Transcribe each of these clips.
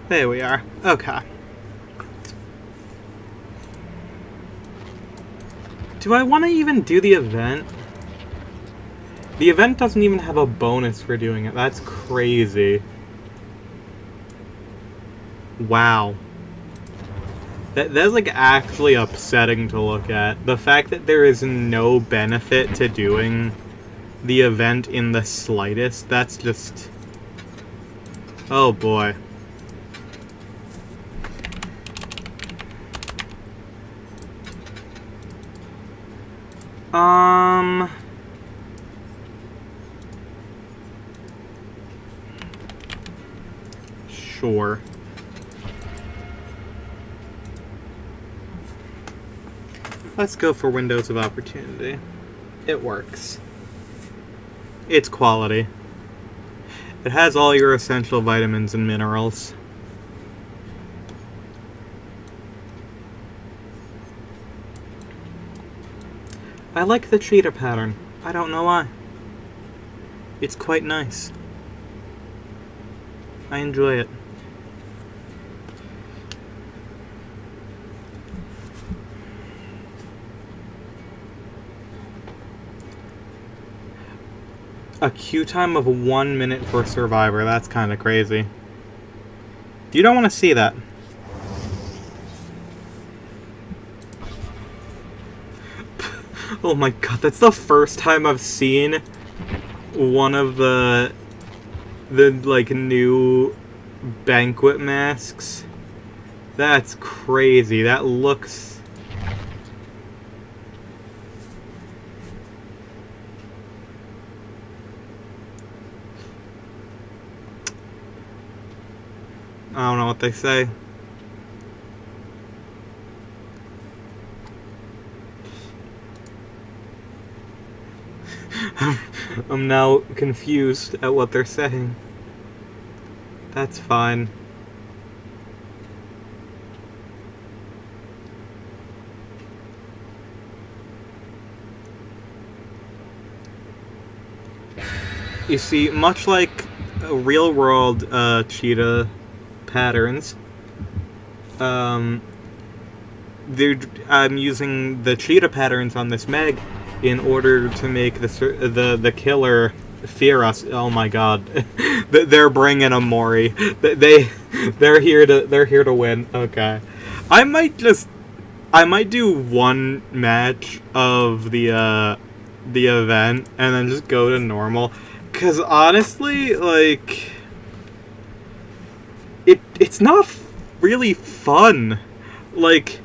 There we are. Okay. Do I want to even do the event? The event doesn't even have a bonus for doing it. That's crazy. Wow. That's like actually upsetting to look at. The fact that there is no benefit to doing the event in the slightest, that's just... Oh boy. Sure. Let's go for Windows of Opportunity. It works. It's quality. It has all your essential vitamins and minerals. I like the cheetah pattern. I don't know why. It's quite nice. I enjoy it. A queue time of 1 minute for Survivor. That's kind of crazy. You don't want to see that. Oh my god, that's the first time I've seen one of the like new banquet masks. That's crazy. That looks... I don't know what they say. I'm now confused at what they're saying. That's fine. You see, much like real-world cheetah patterns, I'm using the cheetah patterns on this Meg in order to make the killer fear us. Oh my god, they're bringing a Mori. They're here to win. Okay, I might do one match of the event and then just go to normal, because honestly, like, it's not really fun. Like,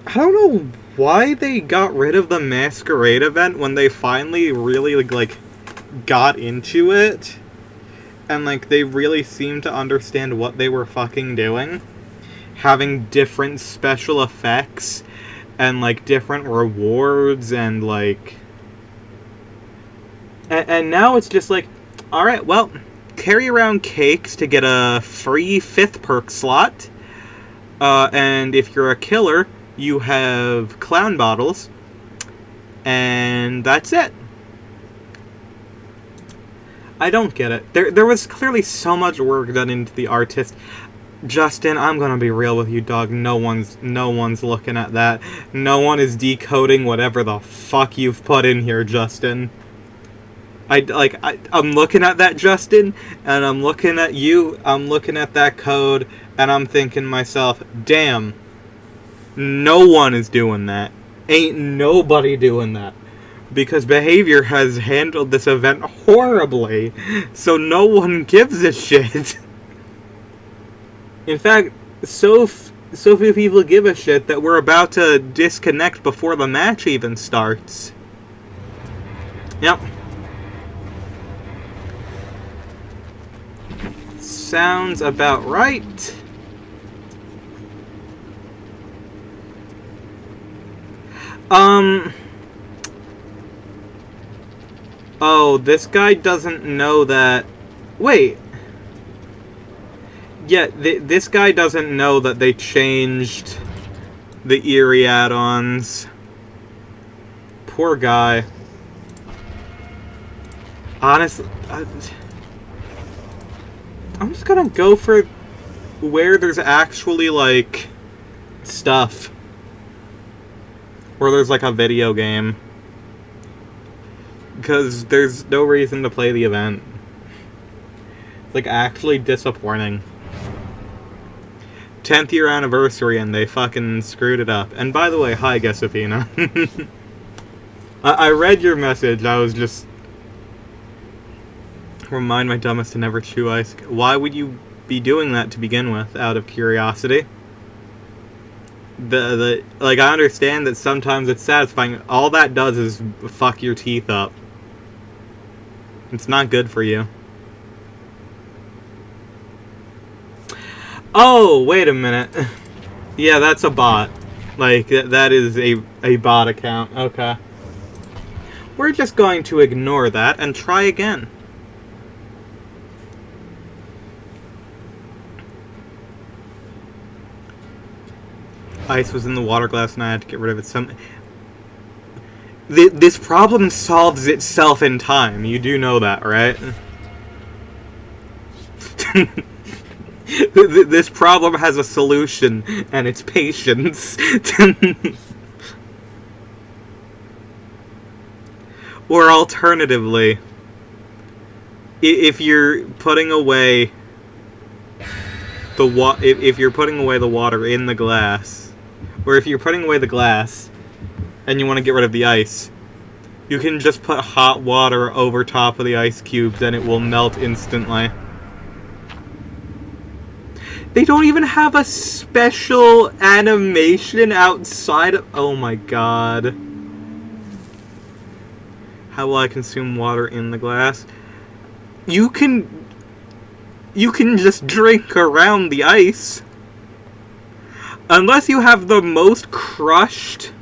I don't know why they got rid of the Masquerade event when they finally really like got into it, and like they really seemed to understand what they were fucking doing, having different special effects and like different rewards and like, and now it's just like, all right, well, carry around cakes to get a free 5th perk slot, and if you're a killer, you have clown bottles, and that's it. I don't get it. There was clearly so much work done into the artist. Justin, I'm gonna be real with you, dog. No one's looking at that. No one is decoding whatever the fuck you've put in here, Justin. I'm looking at that, Justin, and I'm looking at you. I'm looking at that code, and I'm thinking to myself, damn. No one is doing that. Ain't nobody doing that. Because Behavior has handled this event horribly. So no one gives a shit. In fact, so few people give a shit that we're about to disconnect before the match even starts. Yep. Sounds about right. Oh, this guy doesn't know that... Wait. Yeah, this guy doesn't know that they changed the Eerie add-ons. Poor guy. Honestly, I'm just gonna go for where there's actually, like, stuff. Where there's, like, a video game. Because there's no reason to play the event. It's, like, actually disappointing. 10th year anniversary and they fucking screwed it up. And by the way, hi, Gesapina. I read your message, I was just... Remind my dumbest to never chew ice. Why would you be doing that to begin with, out of curiosity? Like, I understand that sometimes it's satisfying. All that does is fuck your teeth up. It's not good for you. Oh, wait a minute. Yeah, that's a bot. Like, that is a bot account. Okay. We're just going to ignore that and try again. Ice was in the water glass and I had to get rid of it. This problem solves itself in time. You do know that, right? This problem has a solution, and it's patience. Or alternatively, if you're putting away if you're putting away the water in the glass, or if you're putting away the glass and you want to get rid of the ice, you can just put hot water over top of the ice cubes and it will melt instantly. They don't even have a special animation outside of... Oh my god. How will I consume water in the glass? You can just drink around the ice. Unless you have the most crushed...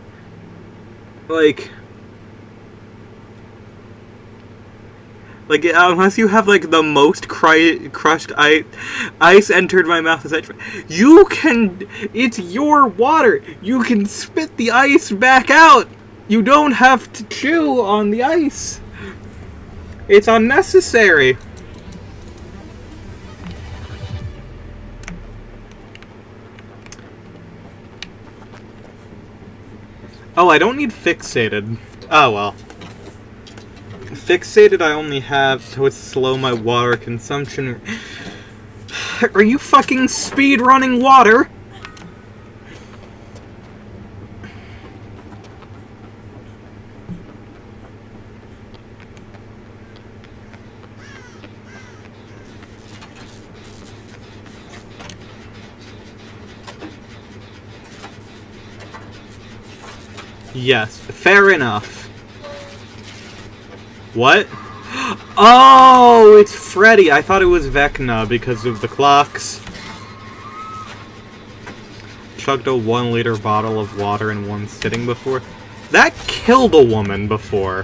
unless you have, like, the most crushed ice entered my mouth, etc. You can... It's your water! You can spit the ice back out! You don't have to chew on the ice! It's unnecessary! Oh, I don't need fixated. Oh, well. Fixated I only have to slow my water consumption. Are you fucking speedrunning water? Yes, fair enough. What? Oh, it's Freddy. I thought it was Vecna because of the clocks. Chugged a 1 liter bottle of water in one sitting before. That killed a woman before.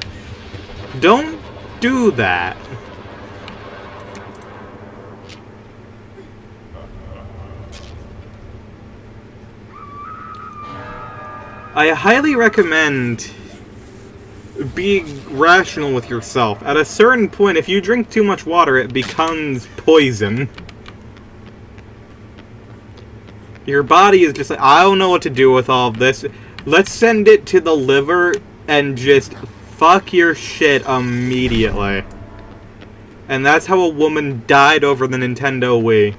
Don't do that. I highly recommend being rational with yourself. At a certain point, if you drink too much water, it becomes poison. Your body is just like, I don't know what to do with all of this. Let's send it to the liver and just fuck your shit immediately. And that's how a woman died over the Nintendo Wii.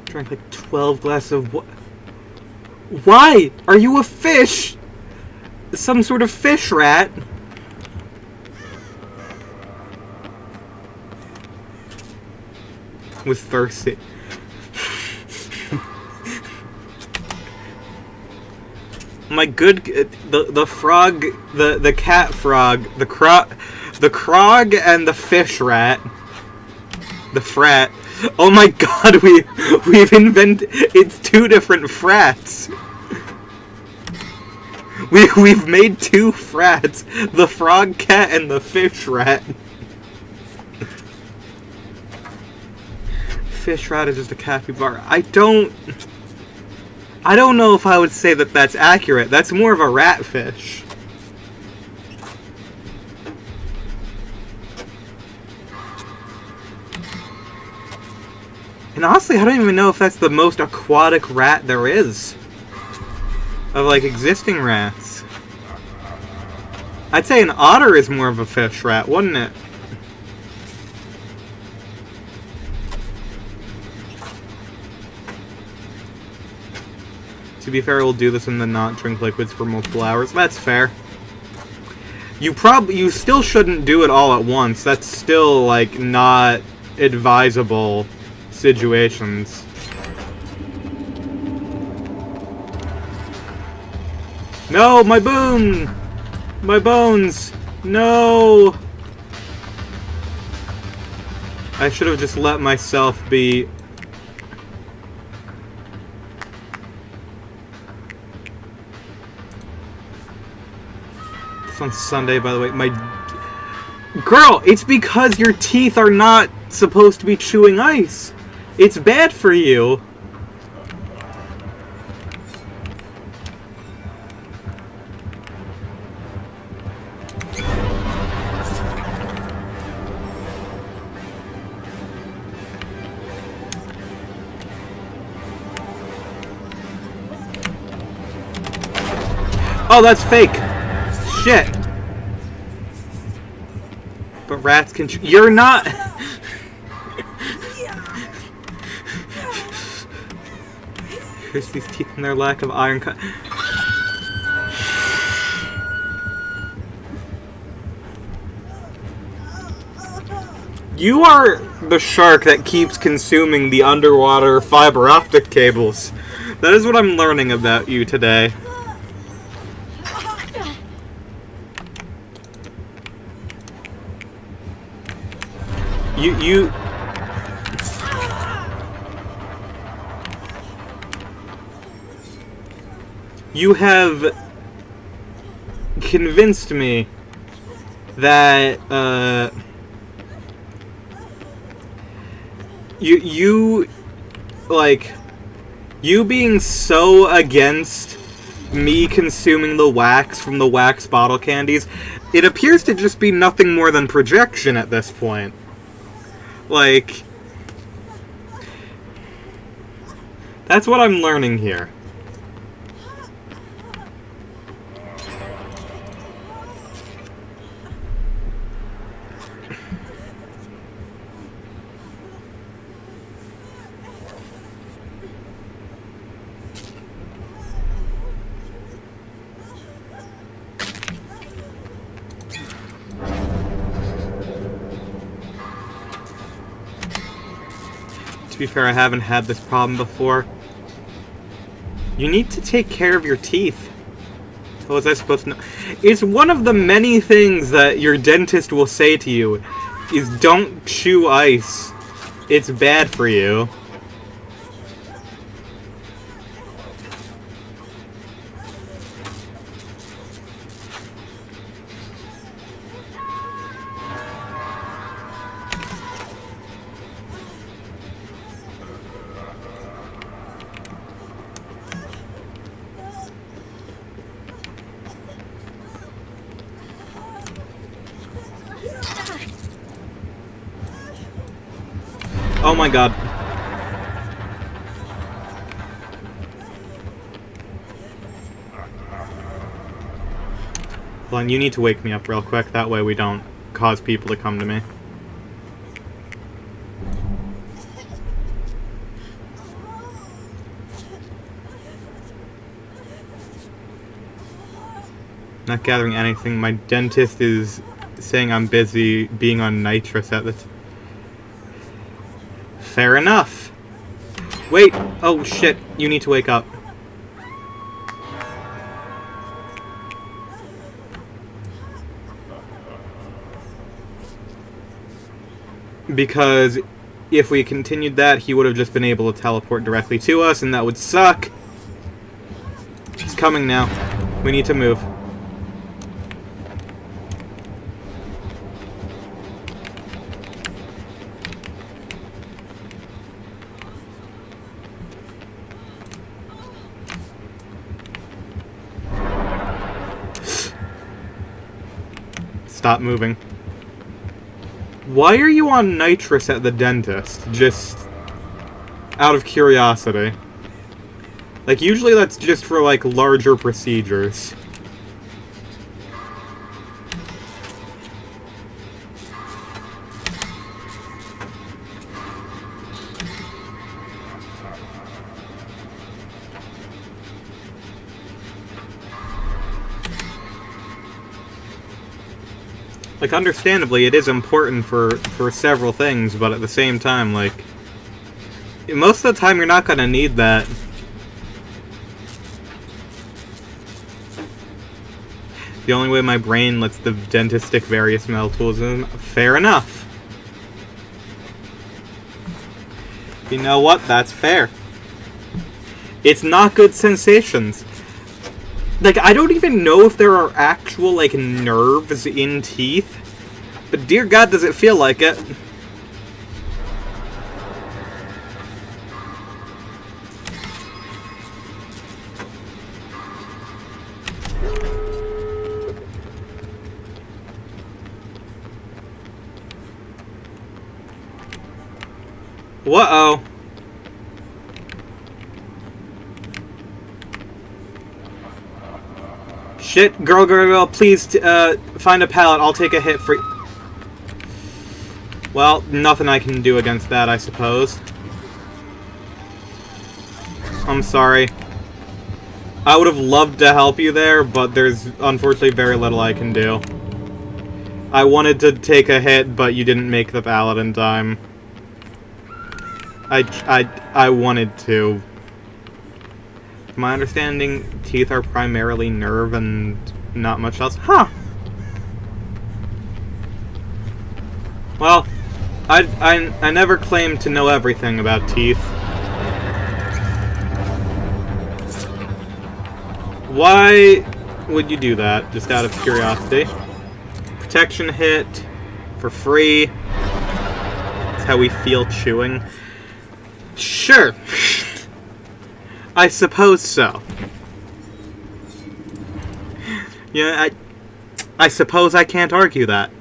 Drank like 12 glasses of water. Why? Are you a fish? Some sort of fish rat? Was thirsty. My good... The frog... The cat frog... The crog and the fish rat. The frat. Oh my god, we've invented... It's 2 different frats. We've made 2 frats. The frog cat and the fish rat. fish rat is just a capybara. I don't know if I would say that that's accurate. That's more of a ratfish. And honestly, I don't even know if that's the most aquatic rat there is. Of, like, existing rats. I'd say an otter is more of a fish rat, wouldn't it? To be fair, we'll do this and then not drink liquids for multiple hours. That's fair. You still shouldn't do it all at once. That's still, like, not advisable situations. No, my bone! My bones! No! I should have just let myself be... It's on Sunday, by the way. Girl, it's because your teeth are not supposed to be chewing ice. It's bad for you. Oh, that's fake. Shit. But rats can you're not... Here's these teeth and their lack of iron cut. You are the shark that keeps consuming the underwater fiber optic cables. That is what I'm learning about you today. You have convinced me that, you being so against me consuming the wax from the wax bottle candies, it appears to just be nothing more than projection at this point. Like, that's what I'm learning here. To be fair, I haven't had this problem before. You need to take care of your teeth. What was I supposed to know? It's one of the many things that your dentist will say to you, is don't chew ice. It's bad for you. Oh my god. Hold on, you need to wake me up real quick, that way we don't cause people to come to me. Not gathering anything. My dentist is saying I'm busy being on nitrous at the Fair enough. Wait. Oh, shit. You need to wake up. Because if we continued that, he would have just been able to teleport directly to us, and that would suck. It's coming now. We need to move. stop moving. Why are you on nitrous at the dentist? Just out of curiosity. Like, usually that's just for, like, larger procedures. Like, understandably, it is important for several things, but at the same time, like, most of the time you're not gonna need that. The only way my brain lets the dentist stick various metal tools in, fair enough. You know what? That's fair. It's not good sensations. Like, I don't even know if there are actual, like, nerves in teeth, but dear God, does it feel like it. Whoa. Shit, girl, please, find a pallet. I'll take a hit for... Well, nothing I can do against that, I suppose. I'm sorry. I would have loved to help you there, but there's unfortunately very little I can do. I wanted to take a hit, but you didn't make the pallet in time. I wanted to. My understanding, teeth are primarily nerve and not much else. Huh. Well, I never claimed to know everything about teeth. Why would you do that? Just out of curiosity. Protection hit for free. That's how we feel chewing. Sure. I suppose so. Yeah, I suppose I can't argue that.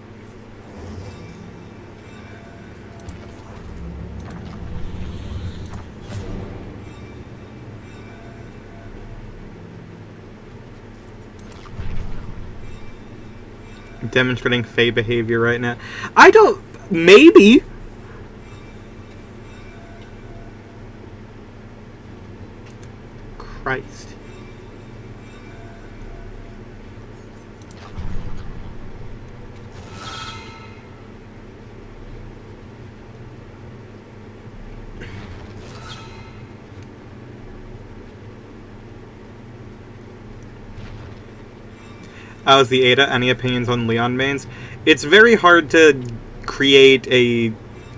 Demonstrating Fae behavior right now. I don't... Maybe. Christ. How's the Ada? Any opinions on Leon mains? It's very hard to create a...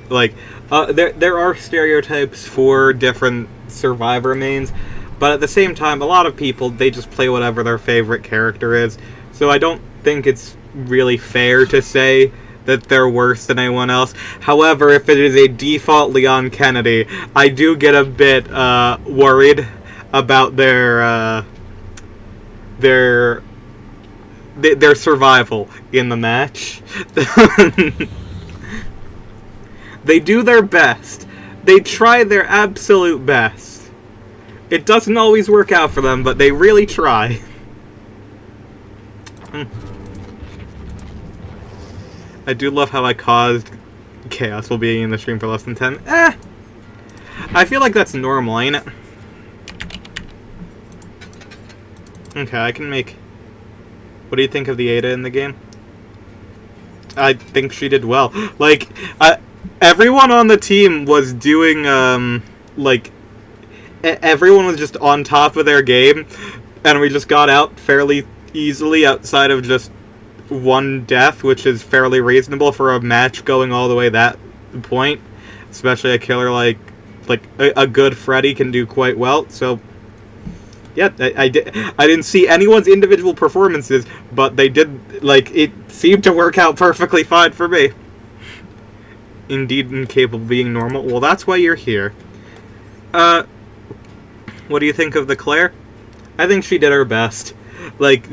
Like, there are stereotypes for different Survivor mains, but at the same time, a lot of people, they just play whatever their favorite character is. So I don't think it's really fair to say that they're worse than anyone else. However, if it is a default Leon Kennedy, I do get a bit worried about their survival in the match. They do their best. They try their absolute best. It doesn't always work out for them, but they really try. I do love how I caused chaos while being in the stream for less than 10. I feel like that's normal, ain't it? Okay, I can make... What do you think of the Ada in the game? I think she did well. Like, everyone on the team was doing, like... Everyone was just on top of their game, and we just got out fairly easily outside of just one death, which is fairly reasonable for a match going all the way that point. Especially a killer like a good Freddy can do quite well, so... Yeah, I didn't see anyone's individual performances, but they did, like, it seemed to work out perfectly fine for me. Indeed incapable of being normal. Well, that's why you're here. What do you think of the Claire? I think she did her best. Like,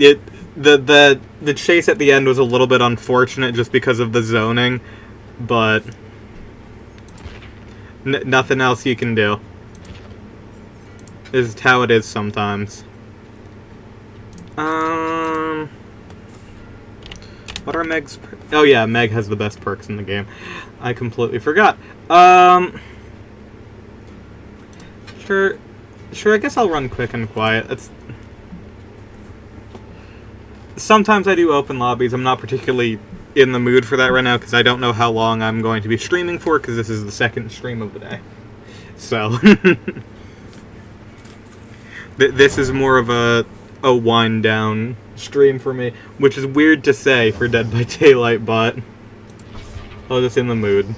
The chase at the end was a little bit unfortunate just because of the zoning, but nothing else you can do. This is how it is sometimes. What are Meg's... Oh yeah, Meg has the best perks in the game. I completely forgot. Sure, I guess I'll run quick and quiet. Sometimes I do open lobbies. I'm not particularly in the mood for that right now because I don't know how long I'm going to be streaming for because this is the second stream of the day. So, this is more of a wind down stream for me, which is weird to say for Dead by Daylight, but I was just in the mood.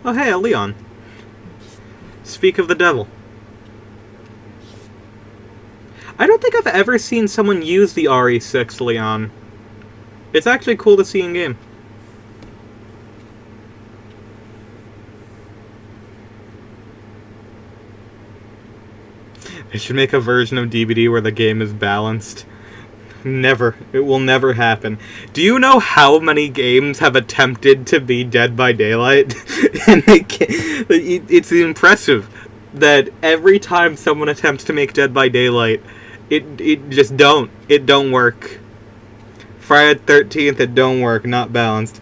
Oh hey, a Leon. Speak of the devil. I don't think I've ever seen someone use the RE6 Leon. It's actually cool to see in game. I should make a version of DBD where the game is balanced. Never. It will never happen. Do you know how many games have attempted to be Dead by Daylight? And it's impressive that every time someone attempts to make Dead by Daylight, it just don't. It don't work. Friday the 13th, it don't work. Not balanced.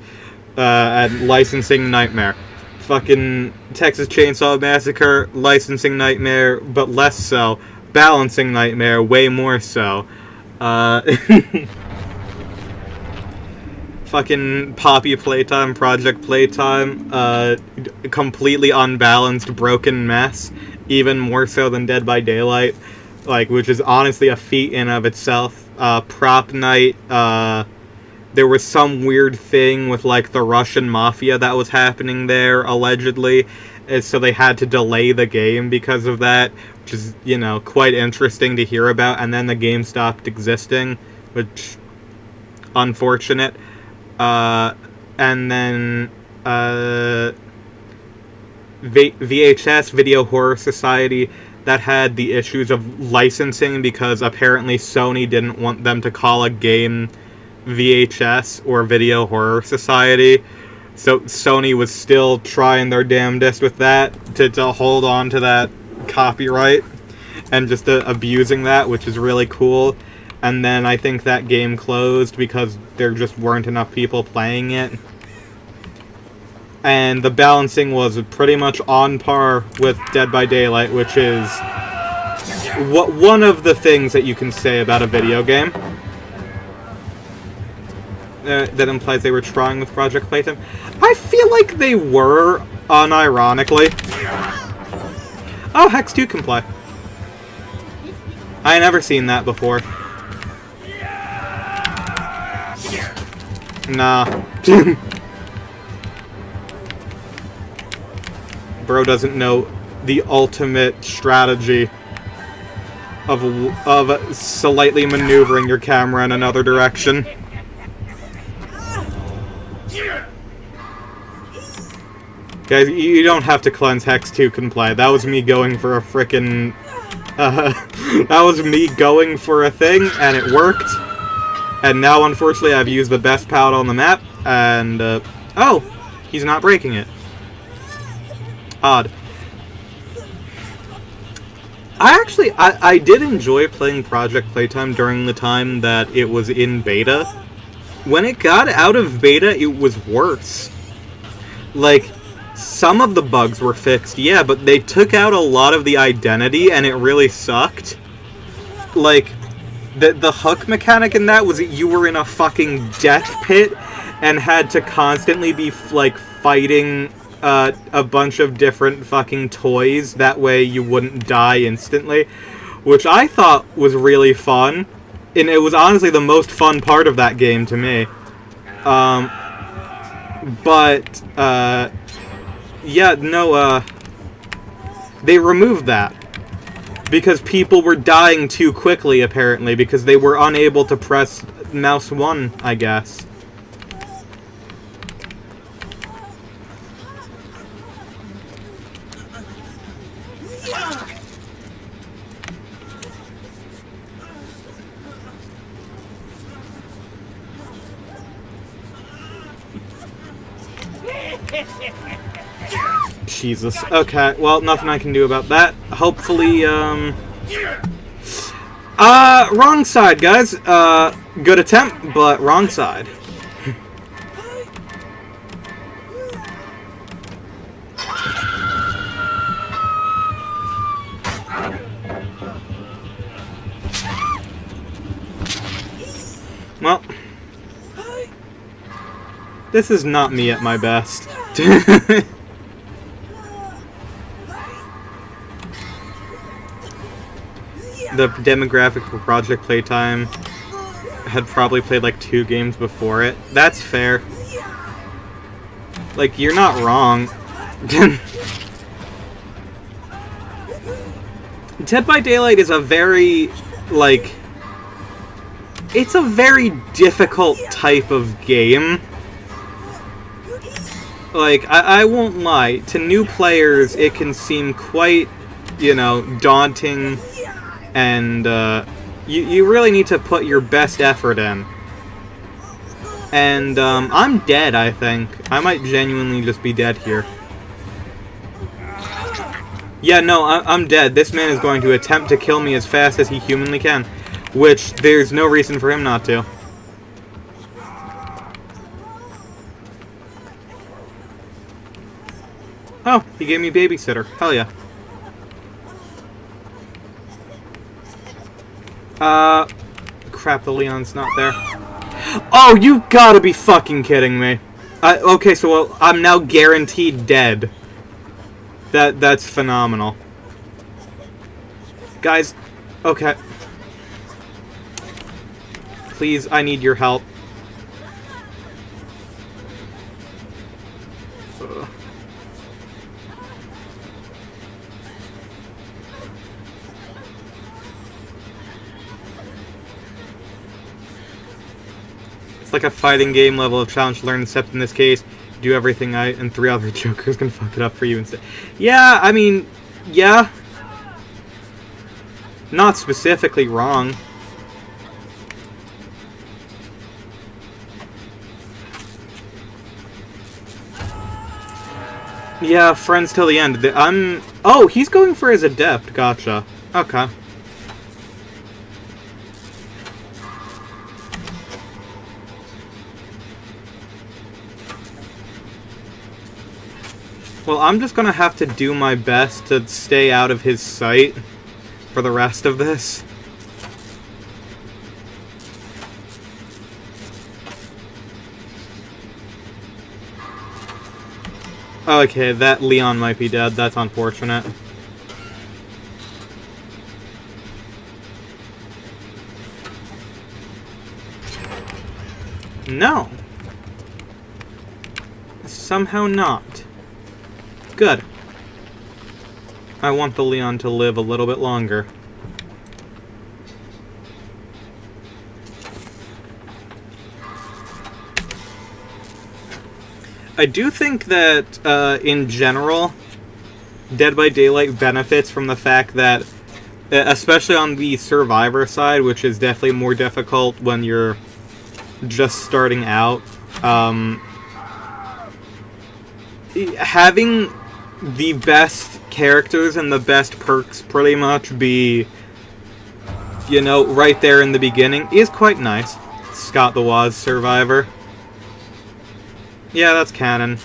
And licensing nightmare. Fucking Texas Chainsaw Massacre, licensing nightmare, but less so. Balancing nightmare, way more so. Fucking Poppy Playtime, Project Playtime, completely unbalanced, broken mess, even more so than Dead by Daylight, like, which is honestly a feat in of itself. Prop Night, there was some weird thing with, like, the Russian mafia that was happening there, allegedly, and so they had to delay the game because of that, which is, you know, quite interesting to hear about, and then the game stopped existing, which, unfortunate. And then, VHS, Video Horror Society, that had the issues of licensing because apparently Sony didn't want them to call a game VHS or Video Horror Society, so Sony was still trying their damnedest with that to hold on to that copyright and just abusing that, which is really cool. And then I think that game closed because there just weren't enough people playing it. And the balancing was pretty much on par with Dead by Daylight, which is one of the things that you can say about a video game. That implies they were trying with Project Playtime. I feel like they were, unironically. Oh, Hex 2 can play. I never seen that before. Nah. Bro doesn't know the ultimate strategy of slightly maneuvering your camera in another direction. Guys, you don't have to cleanse Hex 2 can play. That was me going for a frickin'... that was me going for a thing, and it worked. And now, unfortunately, I've used the best palette on the map, and, oh! He's not breaking it. Odd. I did enjoy playing Project Playtime during the time that it was in beta. When it got out of beta, it was worse. Like, some of the bugs were fixed, yeah, but they took out a lot of the identity, and it really sucked. Like, the hook mechanic in that was that you were in a fucking death pit and had to constantly be, like, fighting a bunch of different fucking toys. That way you wouldn't die instantly, which I thought was really fun. And it was honestly the most fun part of that game to me. Yeah, no, they removed that. Because people were dying too quickly, apparently, because they were unable to press mouse 1, I guess. Jesus. Okay, well, nothing I can do about that. Hopefully, wrong side, guys. Good attempt, but wrong side. Well, this is not me at my best. The demographic for Project Playtime had probably played like 2 games before it. That's fair. Like, you're not wrong. Dead by Daylight is a very, like... It's a very difficult type of game. Like, I won't lie. To new players, it can seem quite, you know, daunting. And, you really need to put your best effort in. And, I'm dead, I think. I might genuinely just be dead here. Yeah, no, I'm dead. This man is going to attempt to kill me as fast as he humanly can. Which, there's no reason for him not to. Oh, he gave me babysitter. Hell yeah. Crap, the Leon's not there. Oh, you gotta be fucking kidding me. Okay, so well, I'm now guaranteed dead. That's phenomenal. Guys, okay. Please, I need your help. It's like a fighting game level of challenge learned, except in this case, do everything and 3 other jokers can fuck it up for you instead. Yeah, I mean, yeah. Not specifically wrong. Yeah, friends till the end. Oh, he's going for his adept. Gotcha. Okay. Well, I'm just gonna have to do my best to stay out of his sight for the rest of this. Okay, that Leon might be dead. That's unfortunate. No. Somehow not. Good. I want the Leon to live a little bit longer. I do think that, in general, Dead by Daylight benefits from the fact that, especially on the Survivor side, which is definitely more difficult when you're just starting out, having the best characters and the best perks pretty much be, you know, right there in the beginning is quite nice. Scott the Woz Survivor. Yeah, that's canon.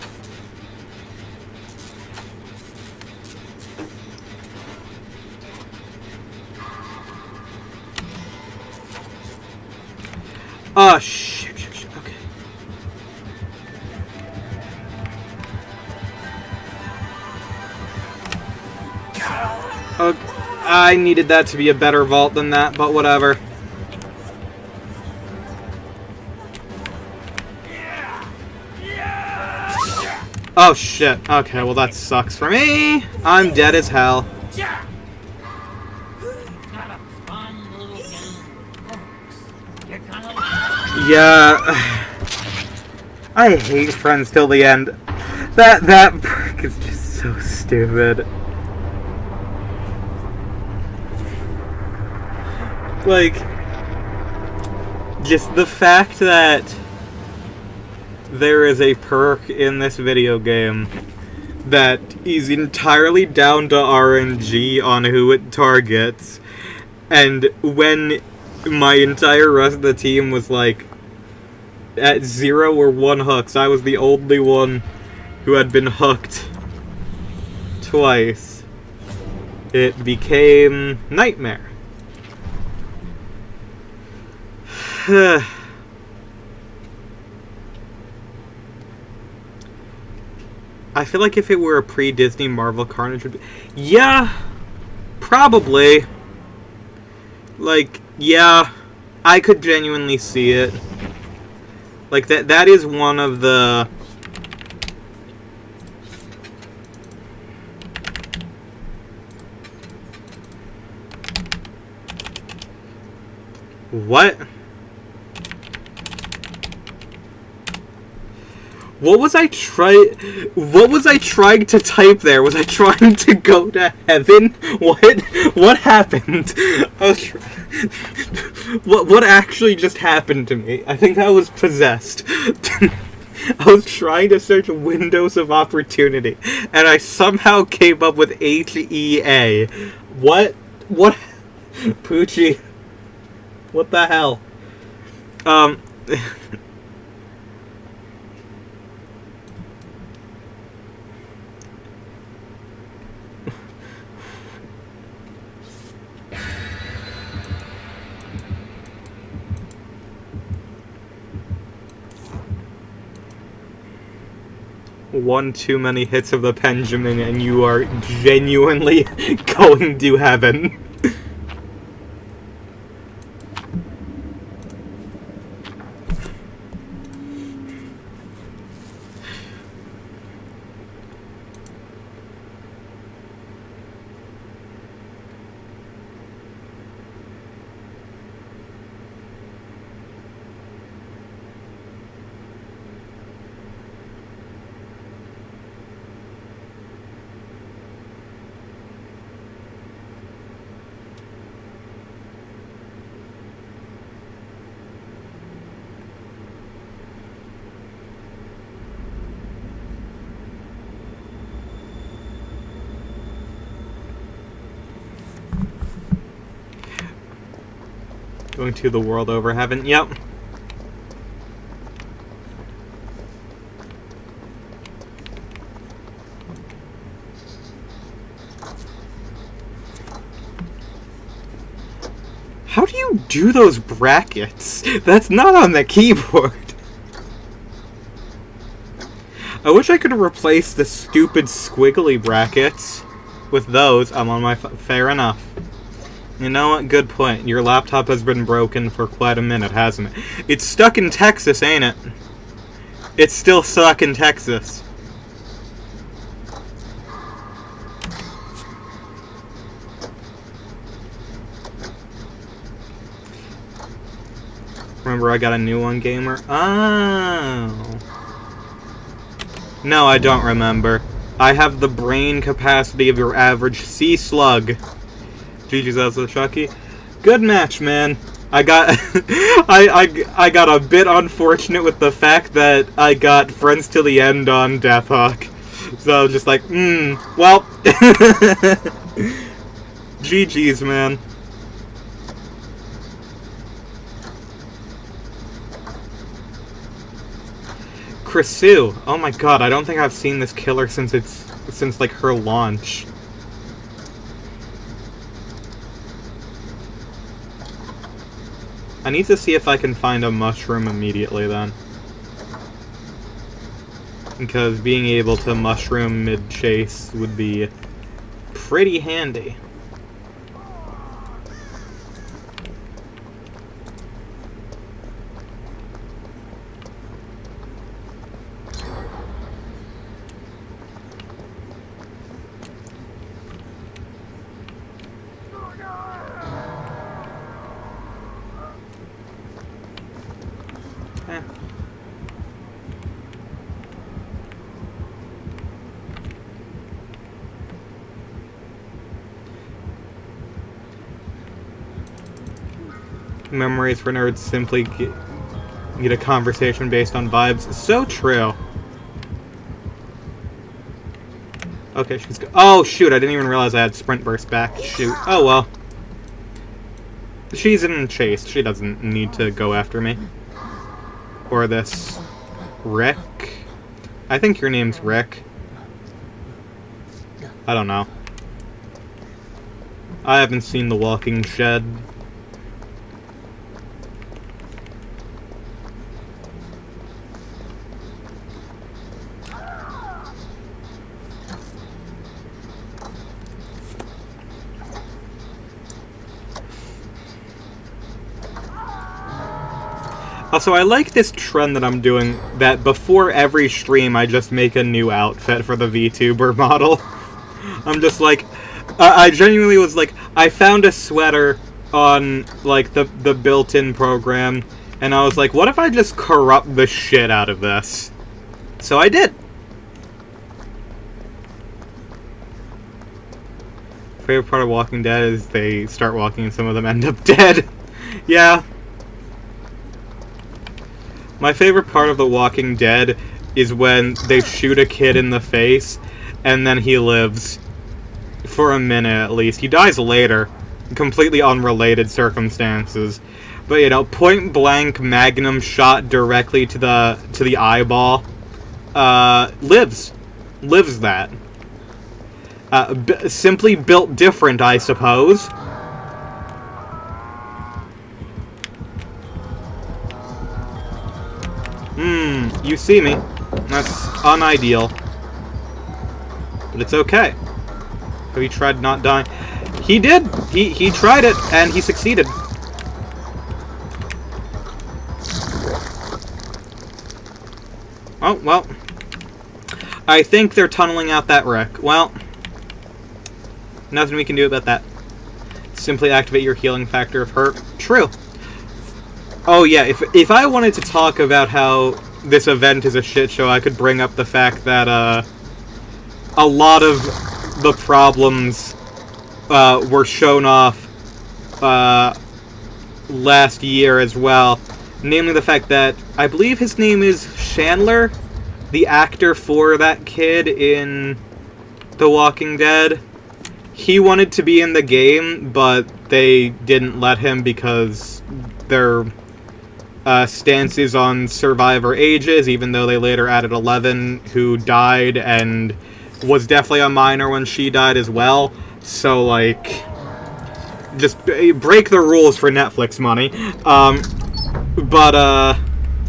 Oh, shit, okay. Okay. I needed that to be a better vault than that, but whatever. Oh shit, okay, well that sucks for me. I'm dead as hell. Yeah. I hate Friends Till the End. That perk is just so stupid. Like, just the fact that there is a perk in this video game that is entirely down to RNG on who it targets, and when my entire rest of the team was like at 0 or 1 hooks, I was the only one who had been hooked twice. It became Nightmare. I feel like if it were a pre-Disney Marvel Carnage would be... Yeah, probably. Like, yeah, I could genuinely see it. Like, that is one of the... What? What was I trying to type there? Was I trying to go to heaven? What happened? What actually just happened to me? I think I was possessed. I was trying to search Windows of Opportunity, and I somehow came up with HEA. What? Poochie. What the hell? One too many hits of the Benjamin and you are genuinely going to heaven. Going to the world over heaven. Yep. How do you do those brackets? That's not on the keyboard. I wish I could replace the stupid squiggly brackets with those. I'm on my... Fair enough. You know what? Good point. Your laptop has been broken for quite a minute, hasn't it? It's stuck in Texas, ain't it? It's still stuck in Texas. Remember, I got a new one, gamer? Oh. No, I don't remember. I have the brain capacity of your average sea slug. GG's also Chucky. Good match, man. I got I got a bit unfortunate with the fact that I got friends till the end on Death Hawk. So I was just like, well. GG's, man. Chrisu. Oh my god, I don't think I've seen this killer since like her launch. I need to see if I can find a mushroom immediately then. Because being able to mushroom mid-chase would be pretty handy. Memories for Nerds simply Get a conversation based on vibes. So true. Okay, she's go- Oh, shoot, I didn't even realize I had sprint burst back. Shoot. Oh, well. She's in chase. She doesn't need to go after me. Or this... Rick? I think your name's Rick. I don't know. I haven't seen The Walking Shed. Also, I like this trend that I'm doing, that before every stream I just make a new outfit for the VTuber model. I'm just like, I genuinely was like, I found a sweater on, like, the built-in program, and I was like, what if I just corrupt the shit out of this? So I did. Favorite part of Walking Dead is they start walking and some of them end up dead. Yeah. My favorite part of The Walking Dead is when they shoot a kid in the face, and then he lives. For a minute, at least. He dies later. Completely unrelated circumstances. But, you know, point-blank magnum shot directly to the eyeball. Lives. Lives that. Simply built different, I suppose. You see me. That's unideal. But it's okay. Have you tried not dying? He did! He tried it, and he succeeded. Oh, well. I think they're tunneling out that wreck. Well, nothing we can do about that. Simply activate your healing factor of hurt. True. Oh yeah, if I wanted to talk about how this event is a shit show, I could bring up the fact that a lot of the problems were shown off last year as well. Namely the fact that I believe his name is Chandler, the actor for that kid in The Walking Dead. He wanted to be in the game, but they didn't let him because their stance is on survivor ages, even though they later added 11, who died and was definitely a minor when she died as well. So, like, just break the rules for Netflix money.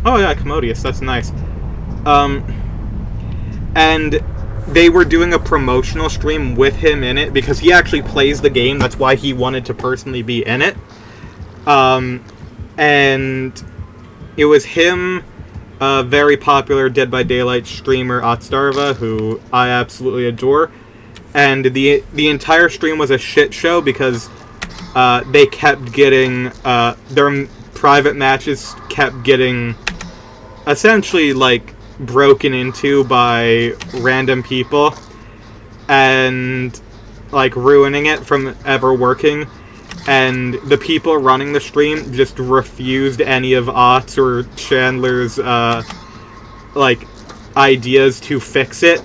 Oh yeah, Commodious, that's nice. And they were doing a promotional stream with him in it, because he actually plays the game, that's why he wanted to personally be in it. And it was him, a very popular Dead by Daylight streamer, Otstarva, who I absolutely adore. And the entire stream was a shit show because they kept getting, their private matches kept getting essentially, like, broken into by random people and, like, ruining it from ever working. And the people running the stream just refused any of Ott's or Chandler's, like, ideas to fix it.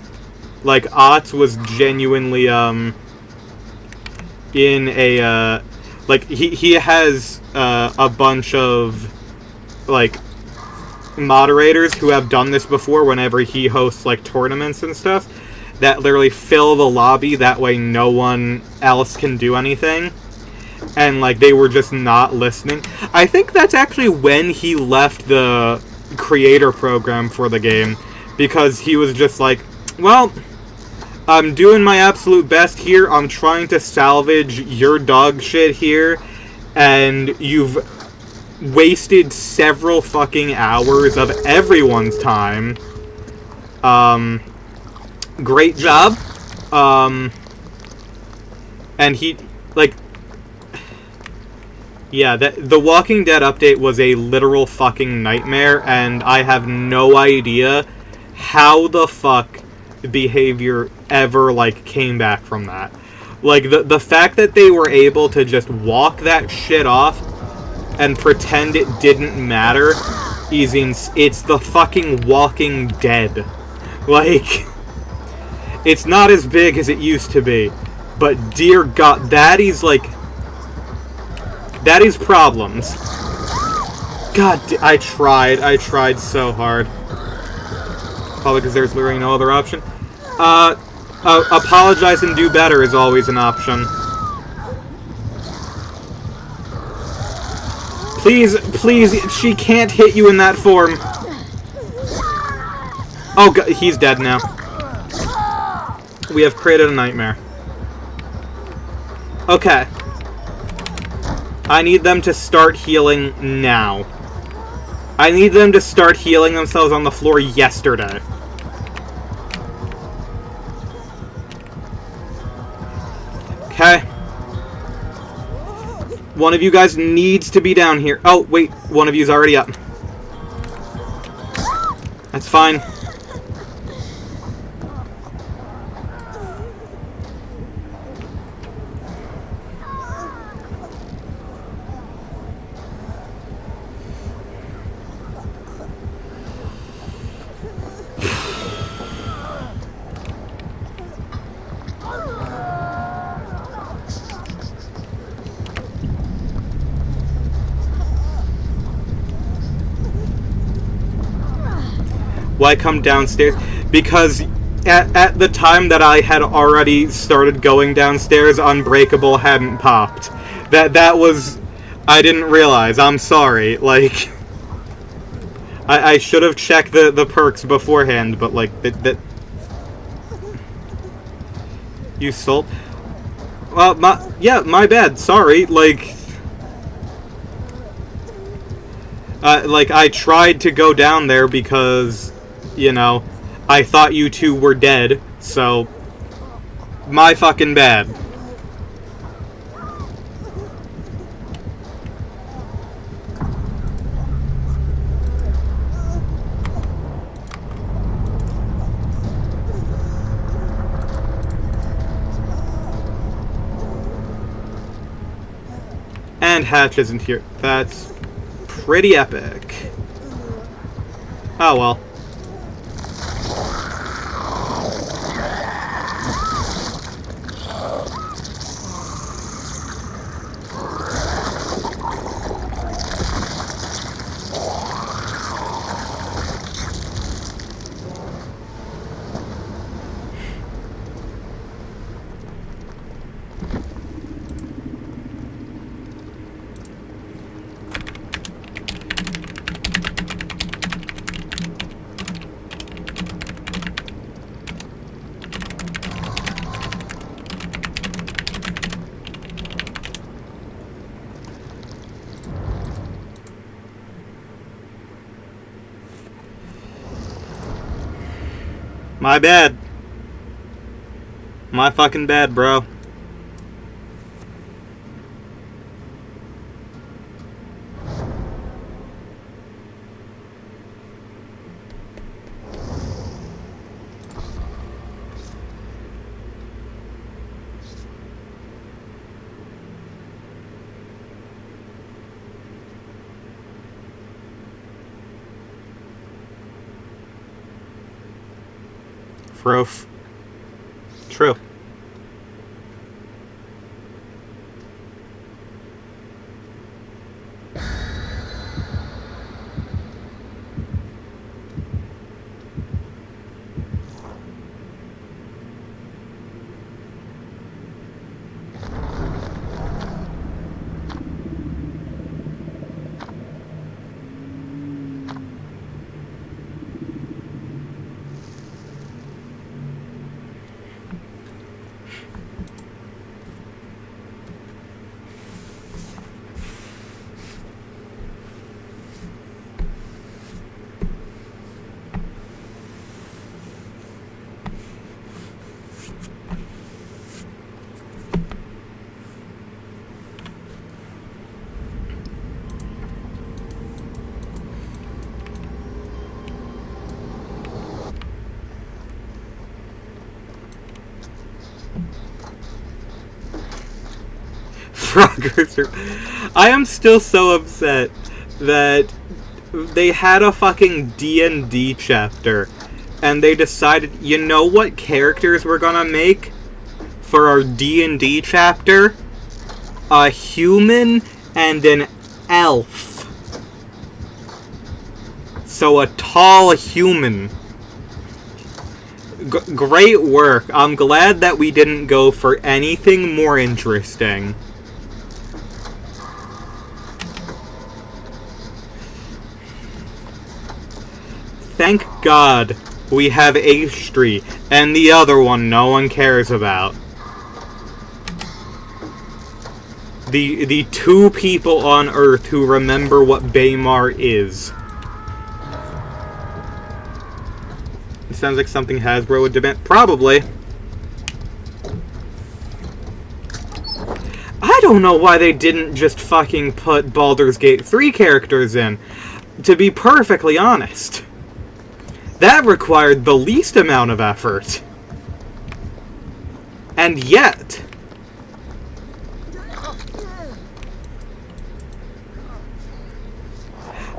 Like, Ott's was genuinely, in a, like, he has, a bunch of, like, moderators who have done this before whenever he hosts, like, tournaments and stuff, that literally fill the lobby, that way no one else can do anything. And, like, they were just not listening. I think that's actually when he left the creator program for the game, because he was just like, well, I'm doing my absolute best here, I'm trying to salvage your dog shit here, and you've wasted several fucking hours of everyone's time. Great job. And he, like, yeah, the Walking Dead update was a literal fucking nightmare, and I have no idea how the fuck behavior ever, like, came back from that. Like, the fact that they were able to just walk that shit off and pretend it didn't matter Easy, it's the fucking Walking Dead. Like, it's not as big as it used to be, but dear God, Daddy's problems. God, I tried so hard. Probably because there's literally no other option. Apologize and do better is always an option. Please, she can't hit you in that form. Oh, God, he's dead now. We have created a nightmare. Okay. I need them to start healing now. I need them to start healing themselves on the floor yesterday. Okay. One of you guys needs to be down here. Oh, wait. One of you's already up. That's fine. Why come downstairs? Because at the time that I had already started going downstairs, Unbreakable hadn't popped. That was... I didn't realize. I'm sorry. Like... I should have checked the perks beforehand, but like... that You sold... Well, my bad. Sorry. Like, I tried to go down there because... You know, I thought you two were dead, so... My fucking bad. And Hatch isn't here. That's pretty epic. Oh well. My bad. My fucking bad, bro. Proof. True. Froggers are... I am still so upset that they had a fucking D&D chapter, and they decided, you know what characters we're gonna make for our D&D chapter? A human and an elf. So a tall human. Great work. I'm glad that we didn't go for anything more interesting. Thank God we have H3 and the other one no one cares about. The two people on Earth who remember what Baymar is. It sounds like something Hasbro would demand. Probably. I don't know why they didn't just fucking put Baldur's Gate 3 characters in, to be perfectly honest. That required the least amount of effort. And yet...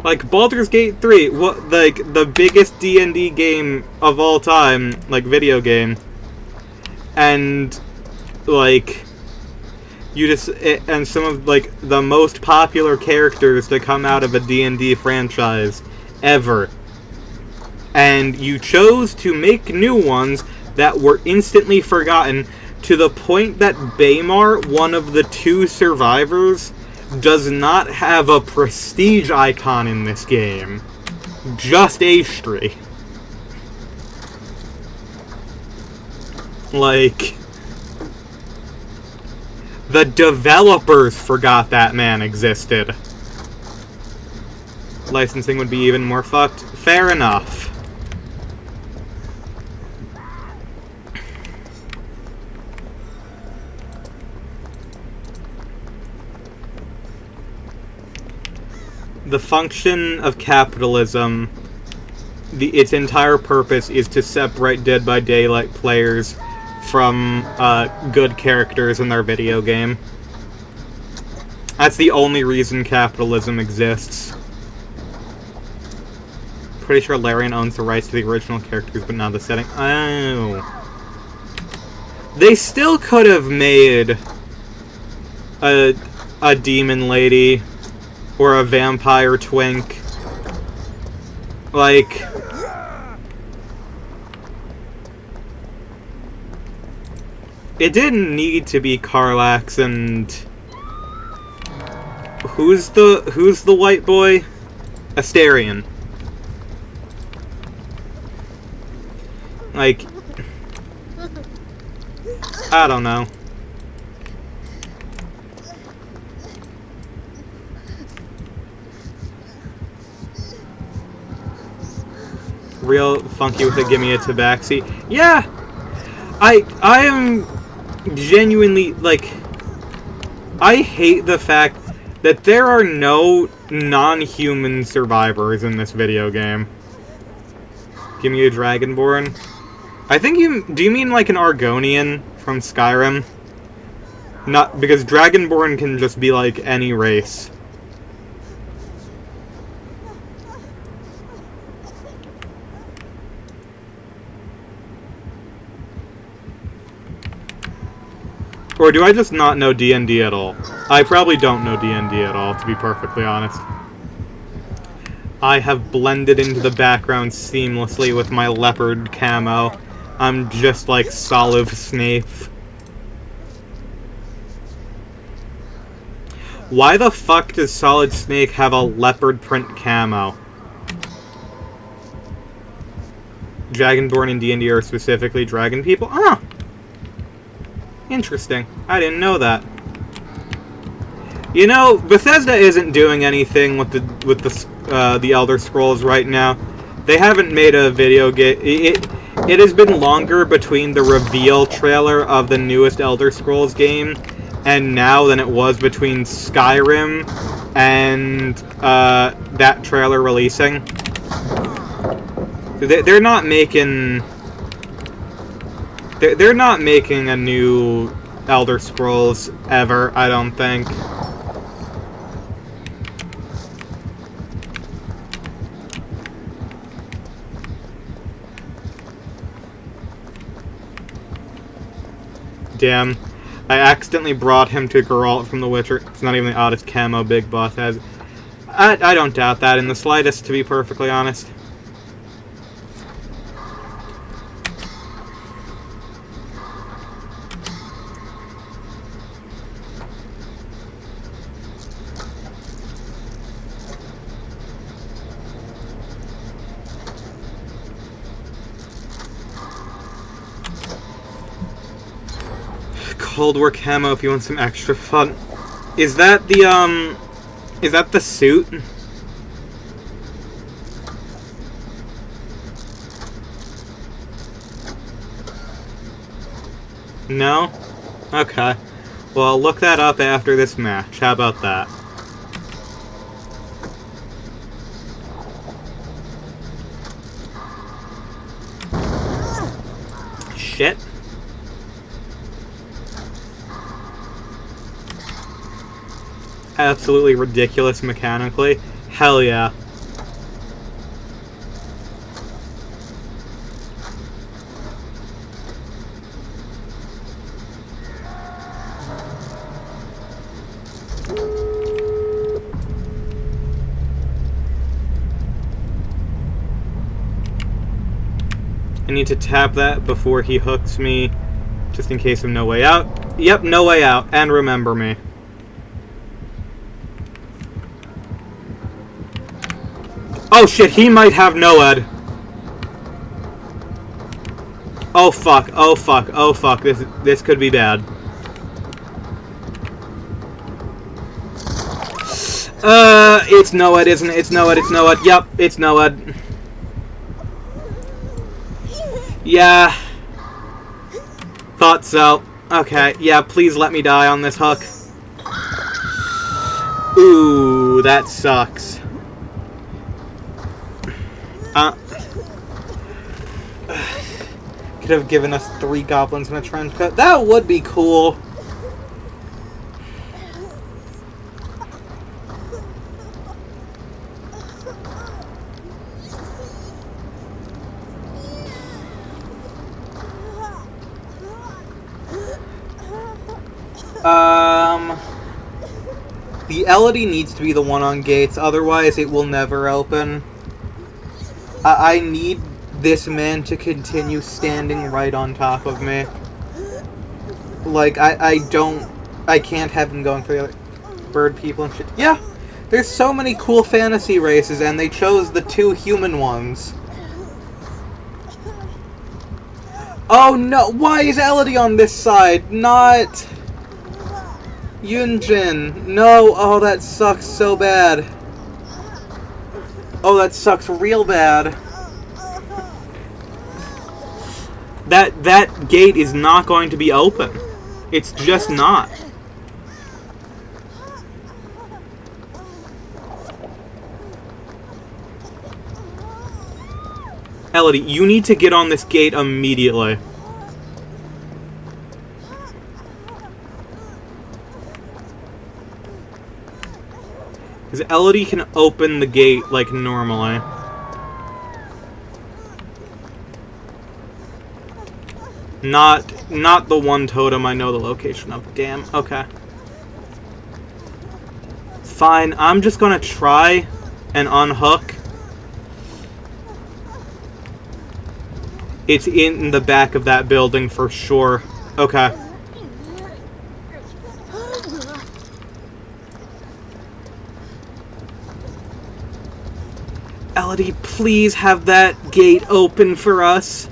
like, Baldur's Gate 3, what, like, the biggest D&D game of all time, like, video game. And, like, you just, and some of, like, the most popular characters to come out of a D&D franchise ever. And you chose to make new ones that were instantly forgotten, to the point that Baymar, one of the two survivors, does not have a prestige icon in this game. Just H3. Like, the developers forgot that man existed. Licensing would be even more fucked. Fair enough. The function of capitalism, its entire purpose is to separate Dead by Daylight players from good characters in their video game. That's the only reason capitalism exists. Pretty sure Larian owns the rights to the original characters, but not the setting. Oh. They still could have made a demon lady or a vampire twink. Like, it didn't need to be Karlax and who's the white boy? Astarion. Like, I don't know. Real funky with a gimme a tabaxi. Yeah! I am genuinely, like, I hate the fact that there are no non-human survivors in this video game. Give me a Dragonborn. I think do you mean like an Argonian from Skyrim? Not, because Dragonborn can just be like any race. Or do I just not know D&D at all? I probably don't know D&D at all, to be perfectly honest. I have blended into the background seamlessly with my leopard camo. I'm just like Solid Snape. Why the fuck does Solid Snake have a leopard print camo? Dragonborn and D&D are specifically dragon people? Ah! Interesting. I didn't know that. You know, Bethesda isn't doing anything with the Elder Scrolls right now. They haven't made a video game. It has been longer between the reveal trailer of the newest Elder Scrolls game and now than it was between Skyrim and that trailer releasing. They're not making. They're not making a new Elder Scrolls ever, I don't think. damn. I accidentally brought him to Geralt from The Witcher. It's not even the oddest camo Big Boss has. I don't doubt that in the slightest, to be perfectly honest. Cold War camo if you want some extra fun. Is that the suit? No? Okay. Well, I'll look that up after this match. How about that? Shit. Absolutely ridiculous mechanically. Hell yeah. I need to tap that before he hooks me, just in case of No Way Out. Yep, No Way Out, and Remember Me. Oh shit, he might have NOED. Oh fuck, oh fuck, oh fuck, this could be bad. It's NOED, isn't it? It's NOED, it's NOED. Yep, it's NOED. Yeah. Thought so. Okay, yeah, please let me die on this hook. Ooh, that sucks. Could have given us 3 goblins in a trench coat. That would be cool. The Elodie needs to be the one on gates, otherwise it will never open. I need this man to continue standing right on top of me. Like, I can't have him going for the other bird people and shit. Yeah, there's so many cool fantasy races, and they chose the 2 human ones. Oh no, why is Elodie on this side? Not Yunjin. No, oh that sucks so bad. Oh, that sucks real bad. That gate is not going to be open. It's just not. Elodie, you need to get on this gate immediately. Because Elodie can open the gate like normally. Not the one totem I know the location of. Damn, okay. Fine, I'm just gonna try and unhook. It's in the back of that building for sure. Okay. Elodie, please have that gate open for us.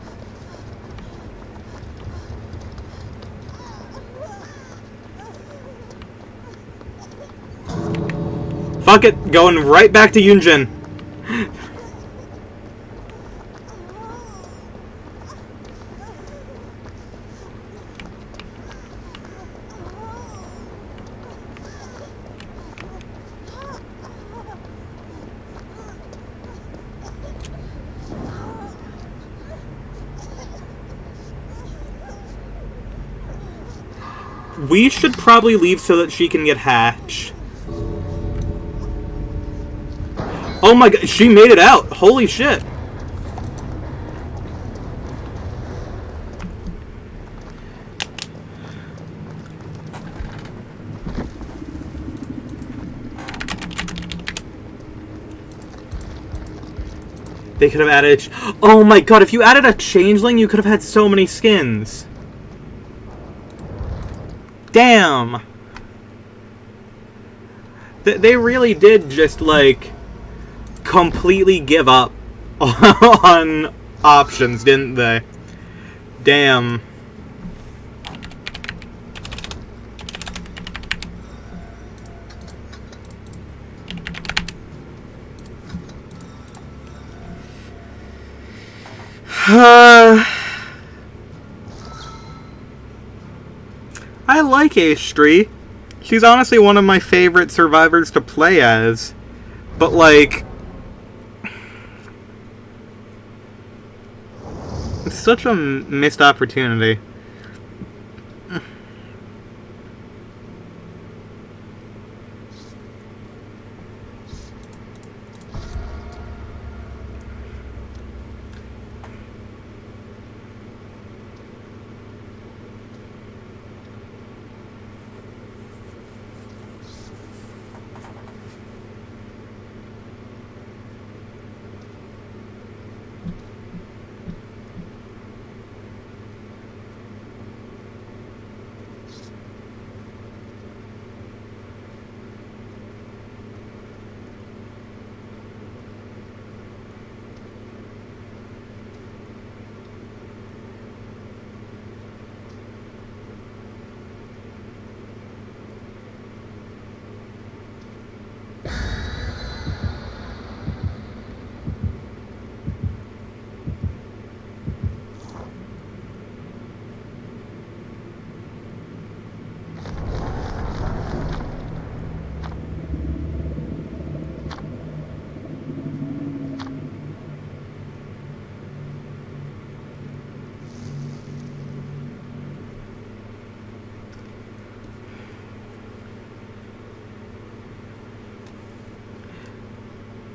Fuck it, going right back to Yunjin. We should probably leave so that she can get hatched. Oh my god, she made it out! Holy shit! They could have added... Oh my god, if you added a changeling, you could have had so many skins. Damn. They really did just, like, completely give up on options, didn't they? Damn. I like Aestri. She's honestly one of my favorite survivors to play as. But, like... it's such a missed opportunity.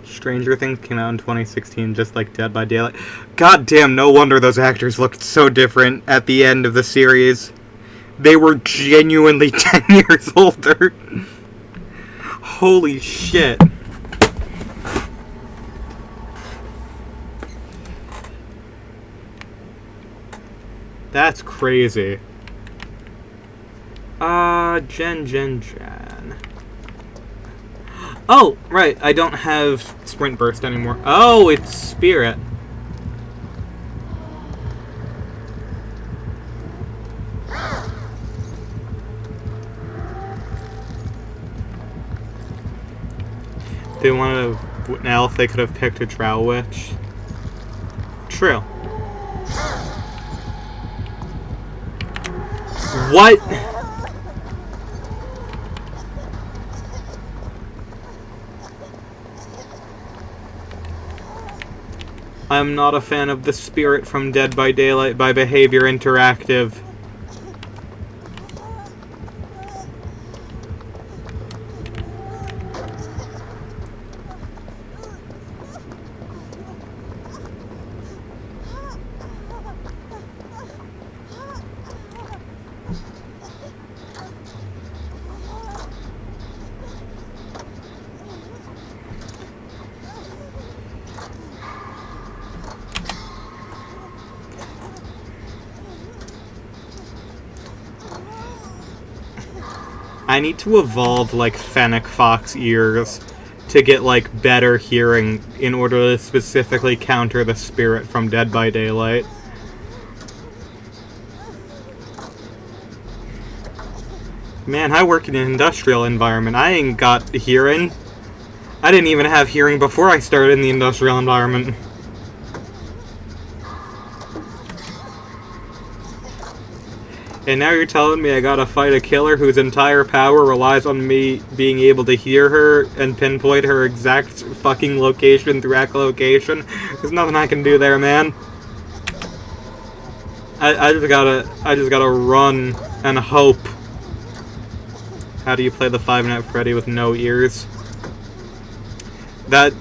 Stranger Things came out in 2016, just like Dead by Daylight. God damn, no wonder those actors looked so different at the end of the series. They were genuinely 10 years older. Holy shit. That's crazy. Jen. Oh, right, I don't have Sprint Burst anymore. Oh, it's Spirit. They wanted an elf, they could have picked a Drow Witch. True. What? I'm not a fan of the Spirit from Dead by Daylight by Behavior Interactive. I need to evolve, like, Fennec Fox ears to get, like, better hearing in order to specifically counter the Spirit from Dead by Daylight. Man, I work in an industrial environment. I ain't got hearing. I didn't even have hearing before I started in the industrial environment. And now you're telling me I gotta fight a killer whose entire power relies on me being able to hear her and pinpoint her exact fucking location through echolocation? There's nothing I can do there, man. I just gotta run and hope. How do you play the Five Nights at Freddy with no ears? That,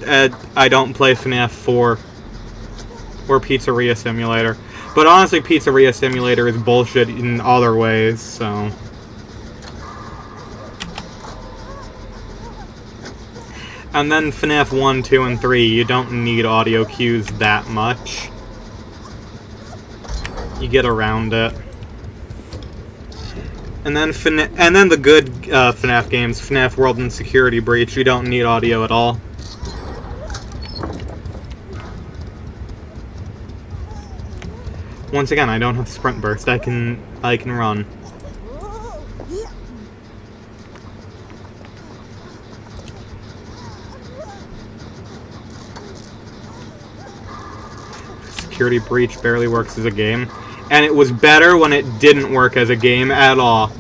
I don't play FNAF 4 or Pizzeria Simulator. But honestly, Pizzeria Simulator is bullshit in other ways, so... And then FNAF 1, 2, and 3, you don't need audio cues that much. You get around it. And then the good FNAF games, FNAF World and Security Breach, you don't need audio at all. Once again, I don't have sprint burst. I can run. Security Breach barely works as a game, and it was better when it didn't work as a game at all.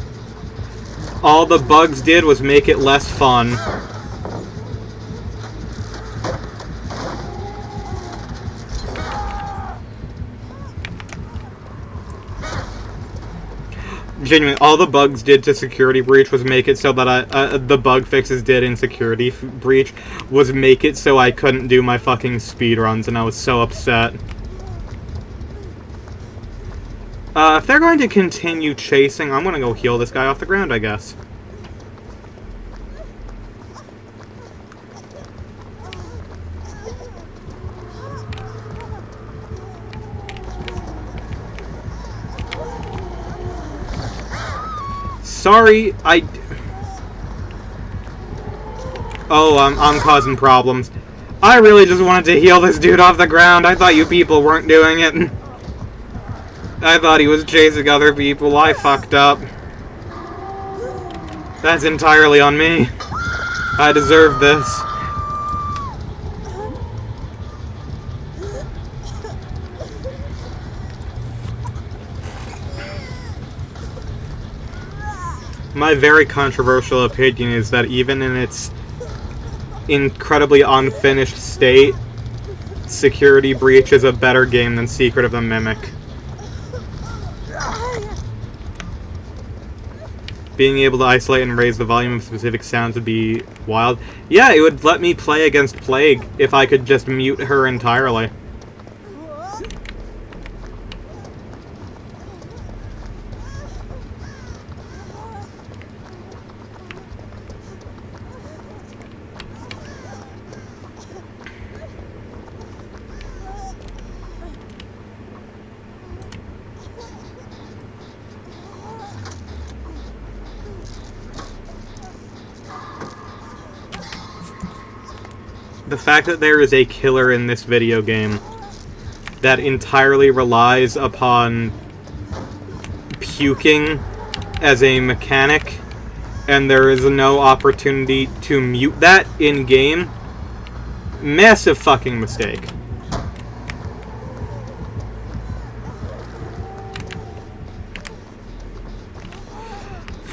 All the bugs did was make it less fun. Genuinely, all the bugs did to Security Breach was make it so that the bug fixes did in Security Breach was make it so I couldn't do my fucking speedruns, and I was so upset. If they're going to continue chasing, I'm gonna go heal this guy off the ground, I guess. Sorry, Oh, I'm causing problems. I really just wanted to heal this dude off the ground. I thought you people weren't doing it. I thought he was chasing other people. I fucked up. That's entirely on me. I deserve this. My very controversial opinion is that even in its incredibly unfinished state, Security Breach is a better game than Secret of the Mimic. Being able to isolate and raise the volume of specific sounds would be wild. Yeah, it would let me play against Plague if I could just mute her entirely. The fact that there is a killer in this video game that entirely relies upon puking as a mechanic, and there is no opportunity to mute that in-game, massive fucking mistake.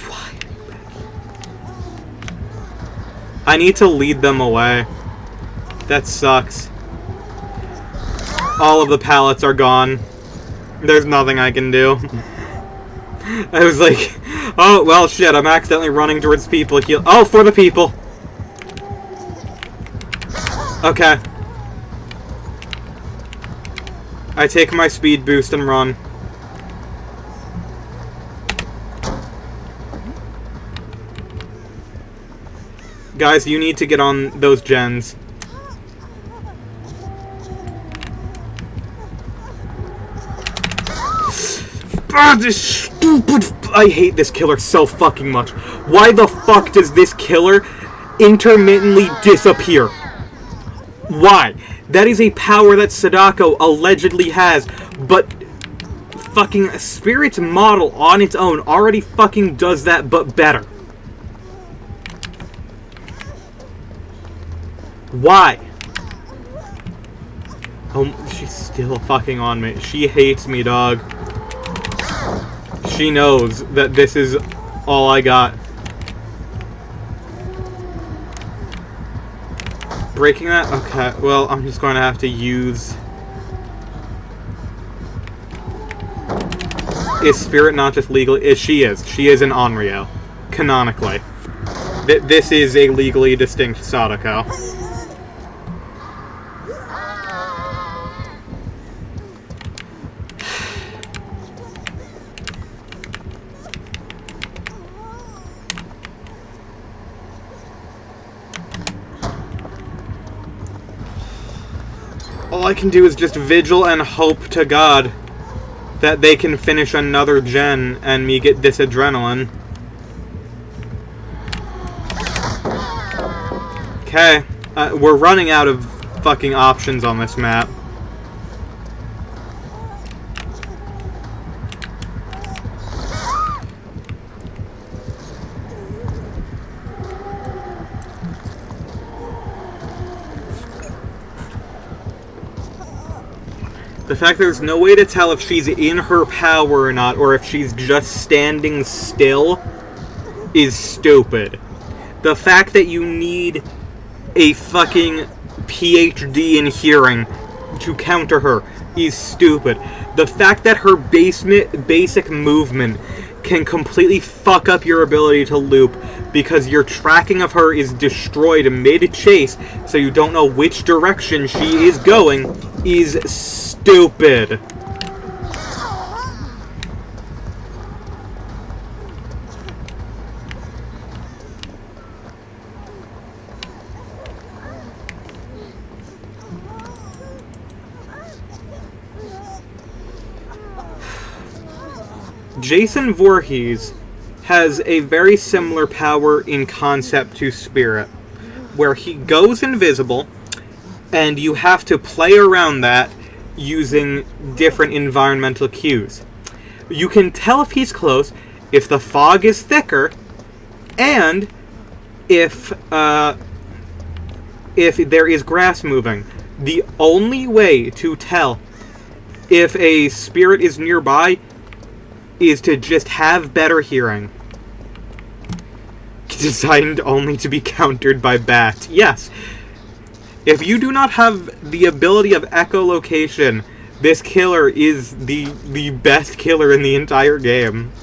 Why? I need to lead them away. That sucks. All of the pallets are gone. There's nothing I can do. I was like, oh, well, shit, I'm accidentally running towards people. Oh, for the people. Okay. I take my speed boost and run. Guys, you need to get on those gens. Ah, this stupid... I hate this killer so fucking much. Why the fuck does this killer intermittently disappear? Why? That is a power that Sadako allegedly has, but fucking Spirit's model on its own already fucking does that, but better. Why? Oh, she's still fucking on me. She hates me, dog. She knows that this is all I got. Breaking that? Okay, well, I'm just going to have to use... Is Spirit not just legally... She is. She is an Onryo. Canonically. This is a legally distinct Sadako. all I can do is just vigil and hope to God that they can finish another gen and me get this adrenaline. Okay, we're running out of fucking options on this map. The fact there's no way to tell if she's in her power or not, or if she's just standing still, is stupid. The fact that you need a fucking PhD in hearing to counter her is stupid. The fact that her basic movement can completely fuck up your ability to loop because your tracking of her is destroyed mid-chase, so you don't know which direction she is going, is stupid. Jason Voorhees has a very similar power in concept to Spirit, where he goes invisible, and you have to play around that using different environmental cues. You can tell if he's close if the fog is thicker, and if there is grass moving. The only way to tell if a spirit is nearby is to just have better hearing. Designed only to be countered by bats. Yes. If you do not have the ability of echolocation, this killer is the best killer in the entire game.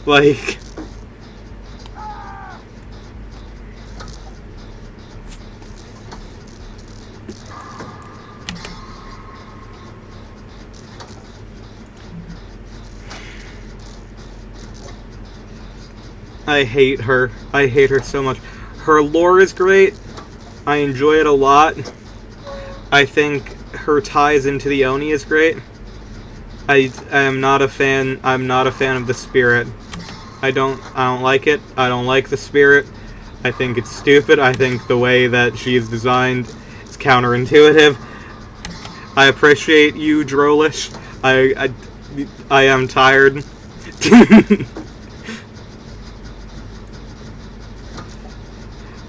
Like... I hate her. I hate her so much. Her lore is great. I enjoy it a lot. I think her ties into the Oni is great. I am not a fan. I'm not a fan of the Spirit. I don't like it. I don't like the Spirit. I think it's stupid. I think the way that she is designed is counterintuitive. I appreciate you, Drolish. I am tired.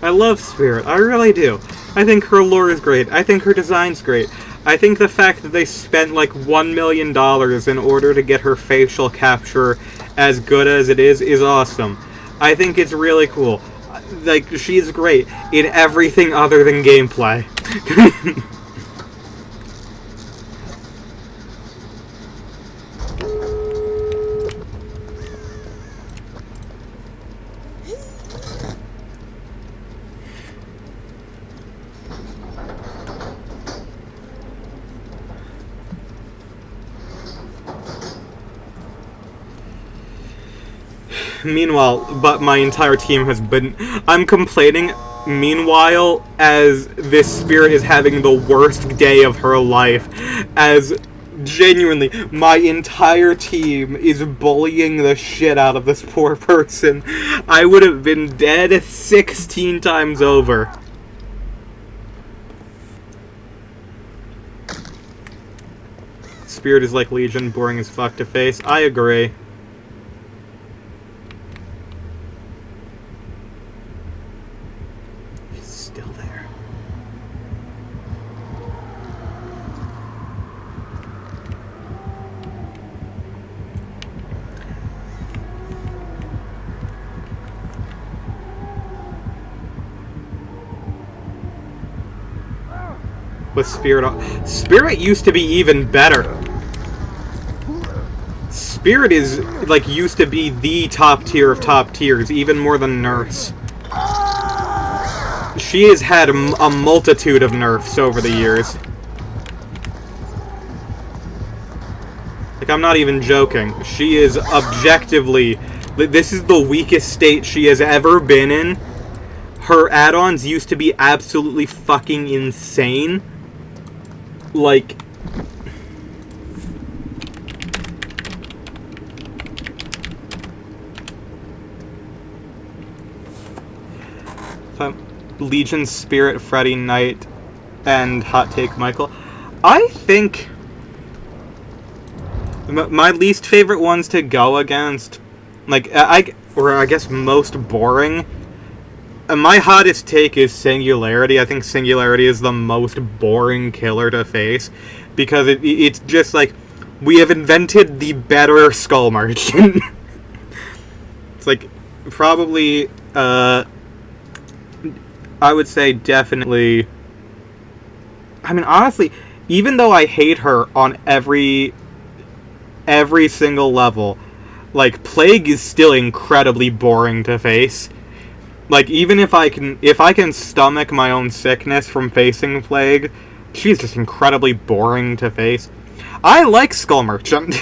I love Spirit. I really do. I think her lore is great. I think her design's great. I think the fact that they spent like $1 million in order to get her facial capture as good as it is awesome. I think it's really cool. Like, she's great in everything other than gameplay. Meanwhile, but my entire team has been... I'm complaining, meanwhile, as this Spirit is having the worst day of her life. As, genuinely, my entire team is bullying the shit out of this poor person. I would have been dead 16 times over. Spirit is like Legion, boring as fuck to face. I agree. With Spirit used to be even better. Spirit is, like, used to be the top tier of top tiers, even more than Nurse. She has had a multitude of nerfs over the years. Like, I'm not even joking. She is objectively... This is the weakest state she has ever been in. Her add-ons used to be absolutely fucking insane. like, Legion, Spirit, Freddy, Knight, and Hot Take Michael. I think my least favorite ones to go against, like, I guess most boring. My hottest take is Singularity. I think Singularity is the most boring killer to face, because it's just like, we have invented the better Skull Merchant. It's like, probably, I would say definitely... I mean, honestly, even though I hate her on every single level, like, Plague is still incredibly boring to face. Like, even if I can stomach my own sickness from facing Plague, she's just incredibly boring to face. I like Skull Merchant.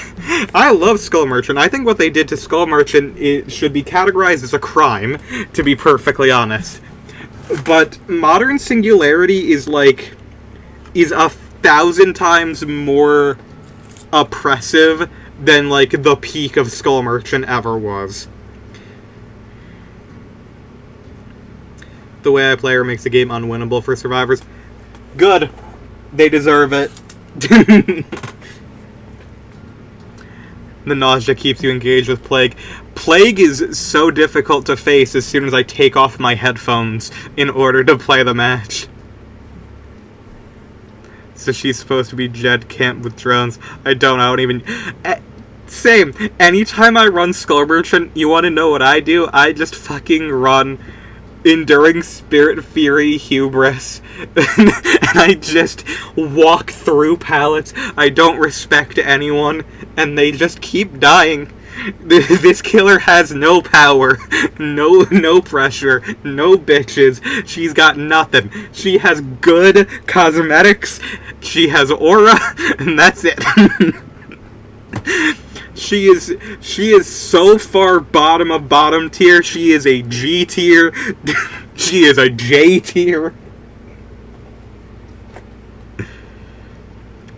I love Skull Merchant. I think what they did to Skull Merchant should be categorized as a crime, to be perfectly honest. But Modern Singularity is 1,000 times more oppressive than, like, the peak of Skull Merchant ever was. The way I play her makes the game unwinnable for survivors. Good. They deserve it. The nausea keeps you engaged with Plague. Plague is so difficult to face as soon as I take off my headphones in order to play the match. So she's supposed to be Jed Camp with drones. I don't even... Same. Anytime I run Skull Merchant, you want to know what I do? I just fucking run Enduring Spirit, Fury, Hubris, and I just walk through pallets. I don't respect anyone, and they just keep dying. This killer has no power, no pressure, no bitches. She's got nothing. She has good cosmetics, she has aura, and that's it. She is so far bottom of bottom tier. She is a G tier. She is a J tier.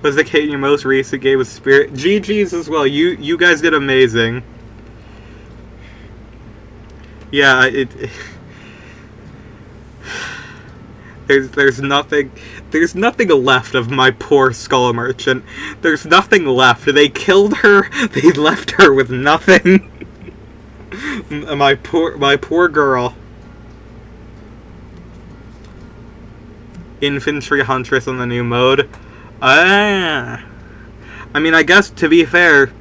Was the Kate in your most recent game with Spirit? GG's as well. You guys did amazing. Yeah, There's nothing left of my poor Skull Merchant. There's nothing left. They killed her. They left her with nothing. My poor girl. Infantry Huntress on the new mode. I mean, I guess to be fair,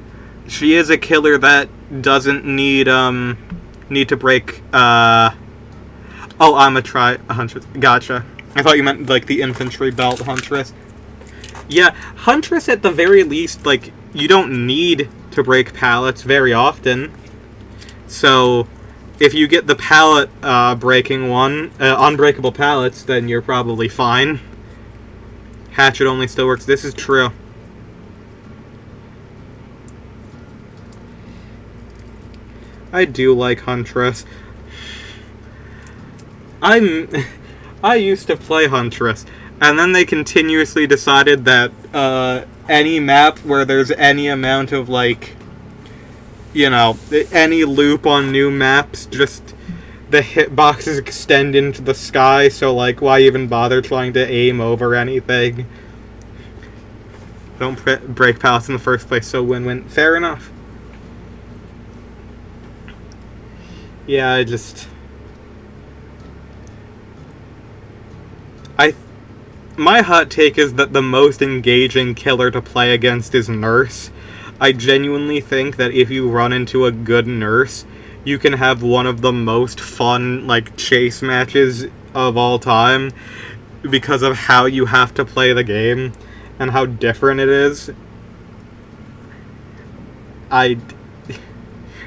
she is a killer that doesn't need to break. Oh, I'm a Huntress. Gotcha. I thought you meant, like, the infantry belt Huntress. Yeah, Huntress at the very least, like, you don't need to break pallets very often. So, if you get the pallet breaking one, unbreakable pallets, then you're probably fine. Hatchet only still works. This is true. I do like Huntress. I used to play Huntress, and then they continuously decided that any map where there's any amount of, like, you know, any loop on new maps, just the hitboxes extend into the sky, so, like, why even bother trying to aim over anything? Don't break pallets in the first place, so win-win. Fair enough. Yeah, my hot take is that the most engaging killer to play against is Nurse. I genuinely think that if you run into a good Nurse, you can have one of the most fun, like, chase matches of all time because of how you have to play the game and how different it is.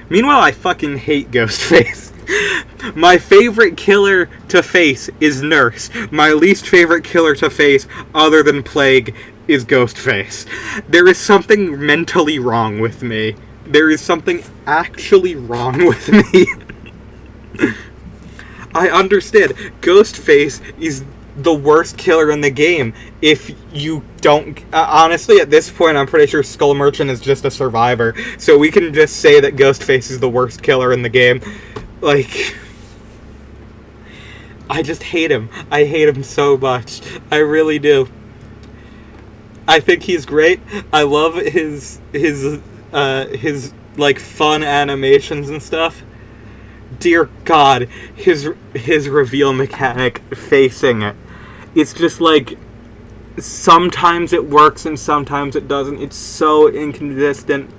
Meanwhile, I fucking hate Ghostface. My favorite killer to face is Nurse. My least favorite killer to face, other than Plague, is Ghostface. There is something mentally wrong with me. There is something actually wrong with me. I understand. Ghostface the worst killer in the game. If you don't... honestly, at this point, I'm pretty sure Skull Merchant is just a survivor. So we can just say that Ghostface is the worst killer in the game. Like... I just hate him. I hate him so much. I really do. I think he's great. I love his like, fun animations and stuff. Dear God, his reveal mechanic facing it. It's just like, sometimes it works and sometimes it doesn't. It's so inconsistent.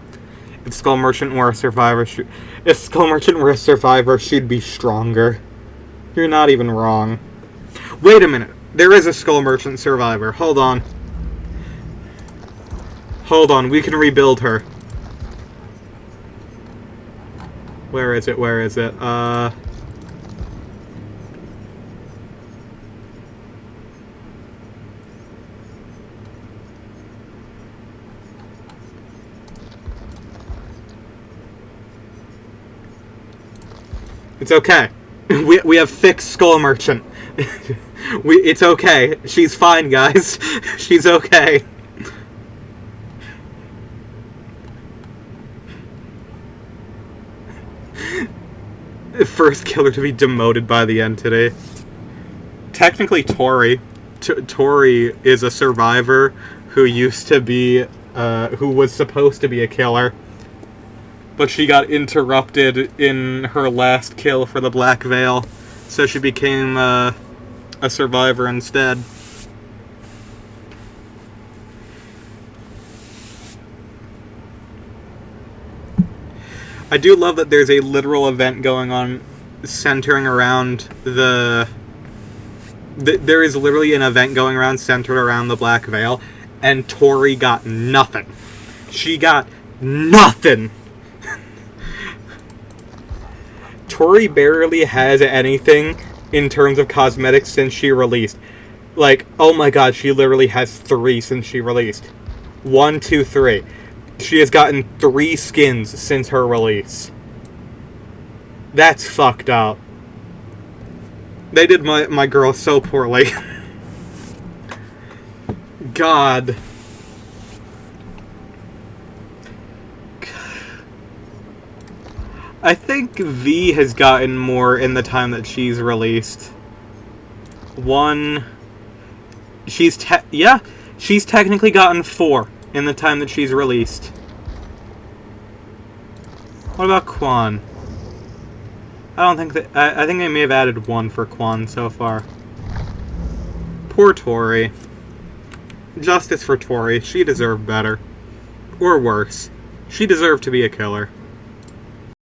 If Skull Merchant were a survivor, she'd be stronger. You're not even wrong. Wait a minute. There is a Skull Merchant survivor. Hold on. Hold on, we can rebuild her. Where is it? Where is it? It's okay. We have fixed Skull Merchant. It's okay. She's fine, guys. She's okay. First killer to be demoted by the entity. Technically, Tori. Tori is a survivor who used to be, who was supposed to be a killer. But she got interrupted in her last kill for the Black Veil, so she became, a survivor instead. I do love that there's a literal event going on centering around there is literally an event going around centered around the Black Veil, and Tori got nothing. She got nothing! Tori barely has anything in terms of cosmetics since she released. Like, oh my god, she literally has 3 since she released. 1, 2, 3. She has gotten 3 skins since her release. That's fucked up. They did my girl so poorly. God. I think V has gotten more in the time that she's released. 1... She's technically gotten 4 in the time that she's released. What about Quan? I don't think that... I think they may have added 1 for Quan so far. Poor Tori. Justice for Tori. She deserved better. Or worse. She deserved to be a killer.